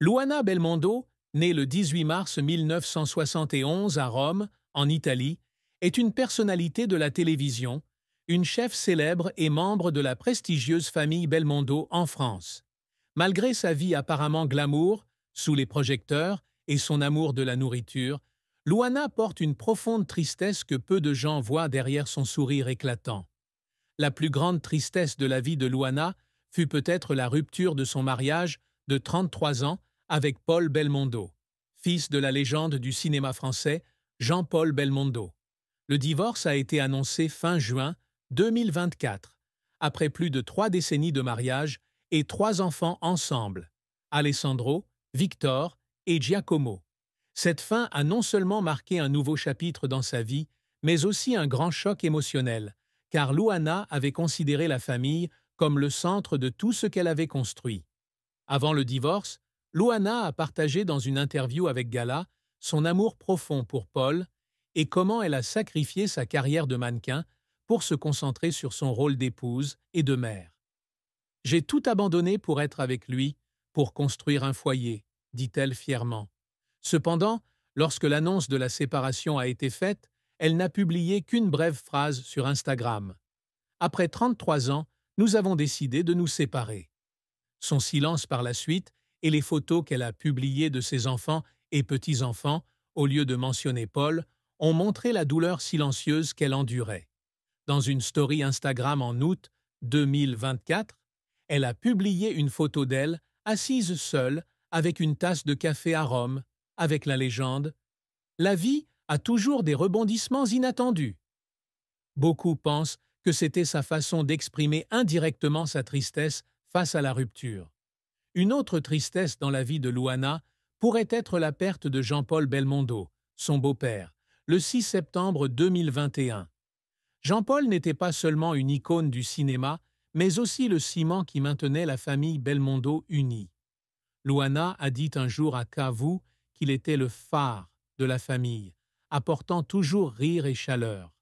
Luana Belmondo, née le 18 mars 1971 à Rome, en Italie, est une personnalité de la télévision, une chef célèbre et membre de la prestigieuse famille Belmondo en France. Malgré sa vie apparemment glamour, sous les projecteurs, et son amour de la nourriture, Luana porte une profonde tristesse que peu de gens voient derrière son sourire éclatant. La plus grande tristesse de la vie de Luana fut peut-être la rupture de son mariage de 33 ans avec Paul Belmondo, fils de la légende du cinéma français Jean-Paul Belmondo. Le divorce a été annoncé fin juin 2024, après plus de 3 décennies de mariage et 3 enfants ensemble, Alessandro, Victor et Giacomo. Cette fin a non seulement marqué un nouveau chapitre dans sa vie, mais aussi un grand choc émotionnel, car Luana avait considéré la famille comme le centre de tout ce qu'elle avait construit. Avant le divorce, Luana a partagé dans une interview avec Gala son amour profond pour Paul et comment elle a sacrifié sa carrière de mannequin pour se concentrer sur son rôle d'épouse et de mère. « J'ai tout abandonné pour être avec lui, pour construire un foyer », dit-elle fièrement. Cependant, lorsque l'annonce de la séparation a été faite, elle n'a publié qu'une brève phrase sur Instagram. « Après 33 ans, nous avons décidé de nous séparer. » Son silence par la suite et les photos qu'elle a publiées de ses enfants et petits-enfants, au lieu de mentionner Paul, ont montré la douleur silencieuse qu'elle endurait. Dans une story Instagram en août 2024, elle a publié une photo d'elle assise seule avec une tasse de café à Rome, avec la légende « La vie a toujours des rebondissements inattendus ». Beaucoup pensent que c'était sa façon d'exprimer indirectement sa tristesse face à la rupture. Une autre tristesse dans la vie de Luana pourrait être la perte de Jean-Paul Belmondo, son beau-père, le 6 septembre 2021. Jean-Paul n'était pas seulement une icône du cinéma, mais aussi le ciment qui maintenait la famille Belmondo unie. Luana a dit un jour à Cavou qu'il était le phare de la famille, apportant toujours rire et chaleur.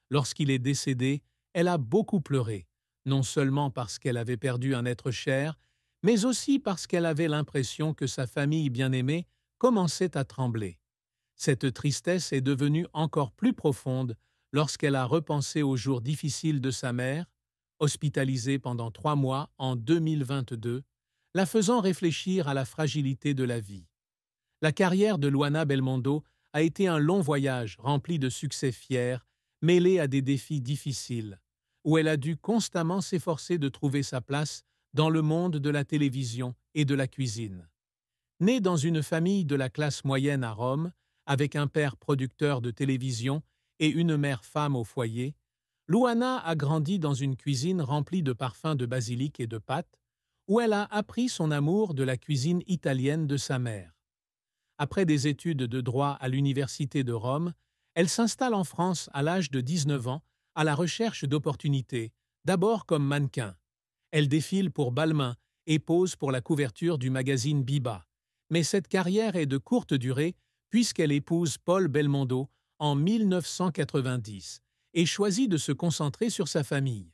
Lorsqu'il est décédé, elle a beaucoup pleuré, non seulement parce qu'elle avait perdu un être cher, mais aussi parce qu'elle avait l'impression que sa famille bien-aimée commençait à trembler. Cette tristesse est devenue encore plus profonde lorsqu'elle a repensé aux jours difficiles de sa mère, hospitalisée pendant 3 mois en 2022, la faisant réfléchir à la fragilité de la vie. La carrière de Luana Belmondo a été un long voyage rempli de succès fiers, mêlé à des défis difficiles, où elle a dû constamment s'efforcer de trouver sa place dans le monde de la télévision et de la cuisine. Née dans une famille de la classe moyenne à Rome, avec un père producteur de télévision et une mère femme au foyer, Luana a grandi dans une cuisine remplie de parfums de basilic et de pâtes, où elle a appris son amour de la cuisine italienne de sa mère. Après des études de droit à l'Université de Rome, elle s'installe en France à l'âge de 19 ans à la recherche d'opportunités, d'abord comme mannequin. Elle défile pour Balmain et pose pour la couverture du magazine Biba. Mais cette carrière est de courte durée puisqu'elle épouse Paul Belmondo en 1990 et choisit de se concentrer sur sa famille.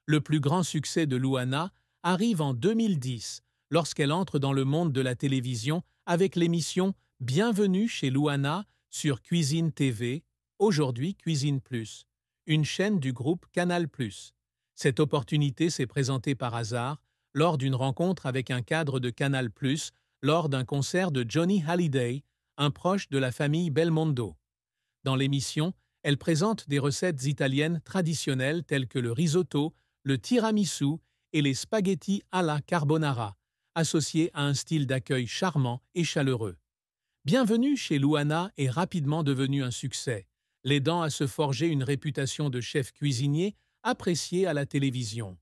Le plus grand succès de Luana arrive en 2010 lorsqu'elle entre dans le monde de la télévision avec l'émission Bienvenue chez Luana sur Cuisine TV, aujourd'hui Cuisine Plus, une chaîne du groupe Canal+. Cette opportunité s'est présentée par hasard lors d'une rencontre avec un cadre de Canal+, lors d'un concert de Johnny Hallyday, un proche de la famille Belmondo. Dans l'émission, elle présente des recettes italiennes traditionnelles telles que le risotto, le tiramisu et les spaghettis alla carbonara, associés à un style d'accueil charmant et chaleureux. Bienvenue chez Luana est rapidement devenu un succès, l'aidant à se forger une réputation de chef cuisinier apprécié à la télévision.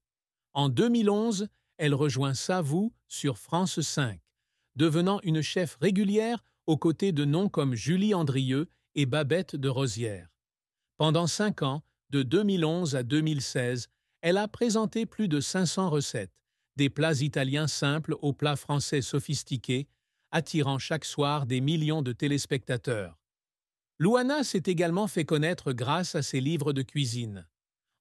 En 2011, elle rejoint Savou sur France 5, devenant une chef régulière aux côtés de noms comme Julie Andrieux et Babette de Rosière. Pendant 5 ans, de 2011 à 2016, elle a présenté plus de 500 recettes, des plats italiens simples aux plats français sophistiqués, attirant chaque soir des millions de téléspectateurs. Luana s'est également fait connaître grâce à ses livres de cuisine.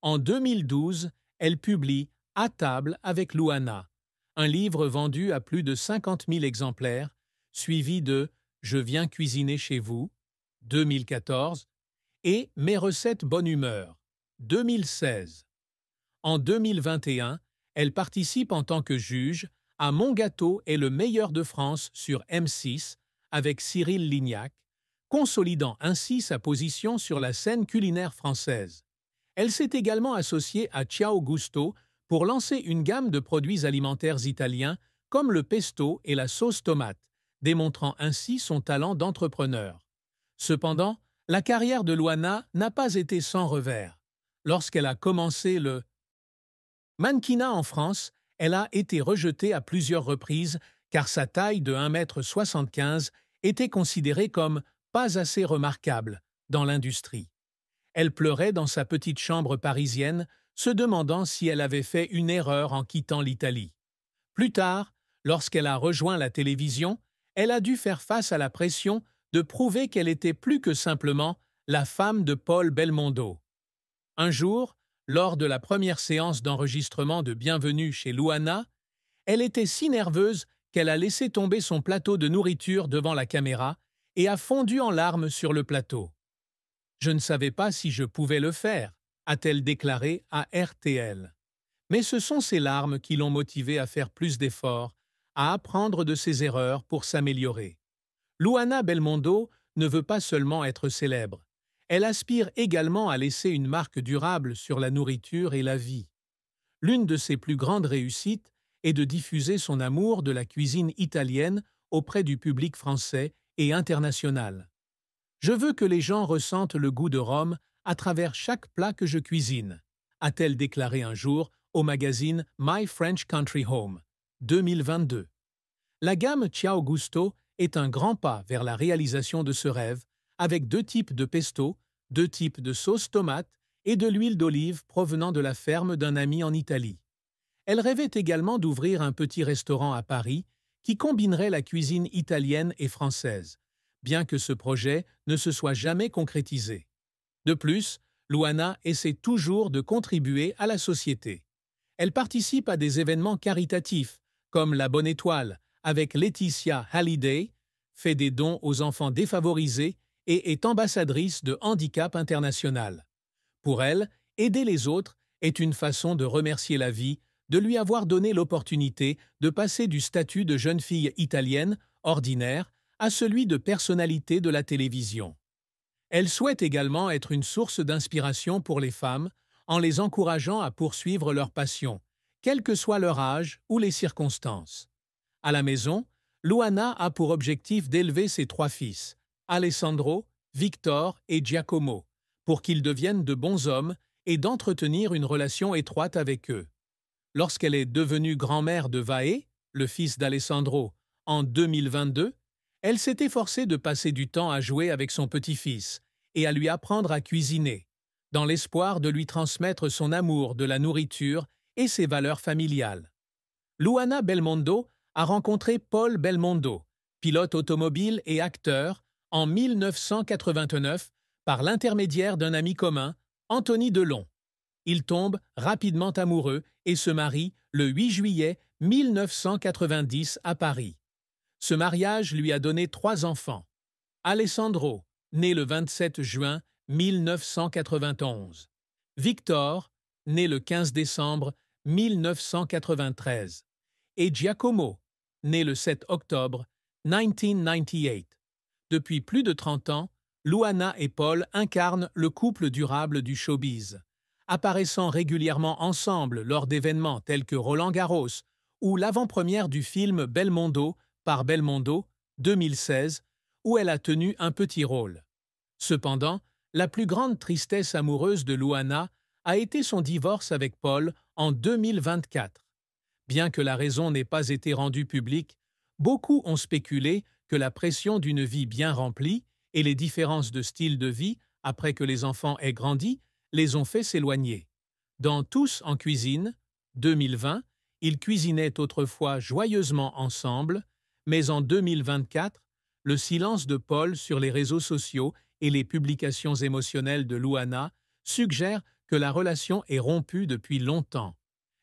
En 2012, elle publie À table avec Luana, un livre vendu à plus de 50 000 exemplaires, suivi de Je viens cuisiner chez vous, 2014, et Mes recettes bonne humeur, 2016. En 2021, elle participe en tant que juge à Mon gâteau est le meilleur de France sur M6 avec Cyril Lignac, consolidant ainsi sa position sur la scène culinaire française. Elle s'est également associée à Ciao Gusto pour lancer une gamme de produits alimentaires italiens comme le pesto et la sauce tomate, démontrant ainsi son talent d'entrepreneur. Cependant, la carrière de Luana n'a pas été sans revers. Lorsqu'elle a commencé le mannequinat en France, elle a été rejetée à plusieurs reprises car sa taille de 1,75 m était considérée comme pas assez remarquable dans l'industrie. Elle pleurait dans sa petite chambre parisienne, se demandant si elle avait fait une erreur en quittant l'Italie. Plus tard, lorsqu'elle a rejoint la télévision, elle a dû faire face à la pression de prouver qu'elle était plus que simplement la femme de Paul Belmondo. Un jour, lors de la première séance d'enregistrement de Bienvenue chez Luana, elle était si nerveuse qu'elle a laissé tomber son plateau de nourriture devant la caméra et a fondu en larmes sur le plateau. « Je ne savais pas si je pouvais le faire », a-t-elle déclaré à RTL. Mais ce sont ces larmes qui l'ont motivée à faire plus d'efforts, à apprendre de ses erreurs pour s'améliorer. Luana Belmondo ne veut pas seulement être célèbre. Elle aspire également à laisser une marque durable sur la nourriture et la vie. L'une de ses plus grandes réussites est de diffuser son amour de la cuisine italienne auprès du public français et international. « Je veux que les gens ressentent le goût de Rome à travers chaque plat que je cuisine », a-t-elle déclaré un jour au magazine My French Country Home, 2022. La gamme Ciao Gusto est un grand pas vers la réalisation de ce rêve, avec 2 types de pesto, 2 types de sauce tomate et de l'huile d'olive provenant de la ferme d'un ami en Italie. Elle rêvait également d'ouvrir un petit restaurant à Paris qui combinerait la cuisine italienne et française, bien que ce projet ne se soit jamais concrétisé. De plus, Luana essaie toujours de contribuer à la société. Elle participe à des événements caritatifs, comme la Bonne Étoile, avec Laetitia Hallyday, fait des dons aux enfants défavorisés et est ambassadrice de Handicap International. Pour elle, aider les autres est une façon de remercier la vie, de lui avoir donné l'opportunité de passer du statut de jeune fille italienne, ordinaire, à celui de personnalité de la télévision. Elle souhaite également être une source d'inspiration pour les femmes en les encourageant à poursuivre leur passion, quel que soit leur âge ou les circonstances. À la maison, Luana a pour objectif d'élever ses 3 fils, Alessandro, Victor et Giacomo, pour qu'ils deviennent de bons hommes et d'entretenir une relation étroite avec eux. Lorsqu'elle est devenue grand-mère de Vae, le fils d'Alessandro, en 2022, elle s'est efforcée de passer du temps à jouer avec son petit-fils et à lui apprendre à cuisiner, dans l'espoir de lui transmettre son amour de la nourriture et ses valeurs familiales. Luana Belmondo a rencontré Paul Belmondo, pilote automobile et acteur, en 1989 par l'intermédiaire d'un ami commun, Anthony Delon. Ils tombent rapidement amoureux et se marient le 8 juillet 1990 à Paris. Ce mariage lui a donné 3 enfants. Alessandro, né le 27 juin 1991. Victor, né le 15 décembre 1993. Et Giacomo, né le 7 octobre 1998. Depuis plus de 30 ans, Luana et Paul incarnent le couple durable du showbiz, apparaissant régulièrement ensemble lors d'événements tels que Roland-Garros ou l'avant-première du film Belmondo par Belmondo, 2016, où elle a tenu un petit rôle. Cependant, la plus grande tristesse amoureuse de Luana a été son divorce avec Paul en 2024. Bien que la raison n'ait pas été rendue publique, beaucoup ont spéculé que la pression d'une vie bien remplie et les différences de style de vie après que les enfants aient grandi les ont fait s'éloigner. Dans Tous en cuisine, 2020, ils cuisinaient autrefois joyeusement ensemble, mais en 2024, le silence de Paul sur les réseaux sociaux et les publications émotionnelles de Luana suggèrent que la relation est rompue depuis longtemps.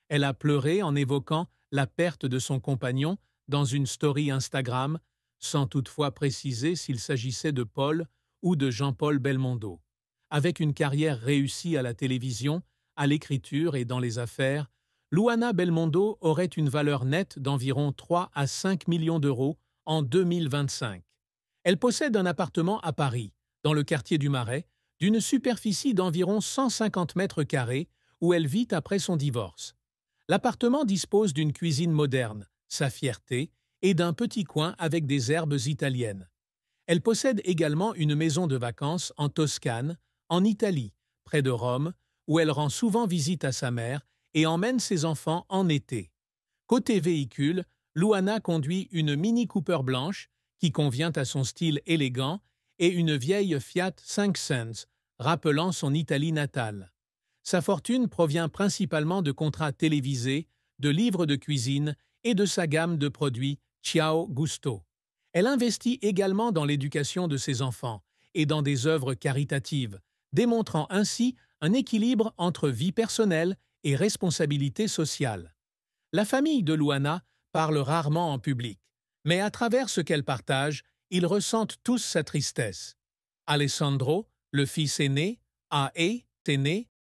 Elle a pleuré en évoquant la perte de son compagnon dans une story Instagram, sans toutefois préciser s'il s'agissait de Paul ou de Jean-Paul Belmondo. Avec une carrière réussie à la télévision, à l'écriture et dans les affaires, Luana Belmondo aurait une valeur nette d'environ 3 à 5 millions d'euros en 2025. Elle possède un appartement à Paris, dans le quartier du Marais, d'une superficie d'environ 150 mètres carrés, où elle vit après son divorce. L'appartement dispose d'une cuisine moderne, sa fierté, et d'un petit coin avec des herbes italiennes. Elle possède également une maison de vacances en Toscane, en Italie, près de Rome, où elle rend souvent visite à sa mère et emmène ses enfants en été. Côté véhicule, Luana conduit une Mini Cooper blanche qui convient à son style élégant et une vieille Fiat 500, rappelant son Italie natale. Sa fortune provient principalement de contrats télévisés, de livres de cuisine et de sa gamme de produits Ciao Gusto. Elle investit également dans l'éducation de ses enfants et dans des œuvres caritatives, démontrant ainsi un équilibre entre vie personnelle et responsabilité sociale. La famille de Luana parle rarement en public, mais à travers ce qu'elle partage, ils ressentent tous sa tristesse. Alessandro, le fils aîné, est né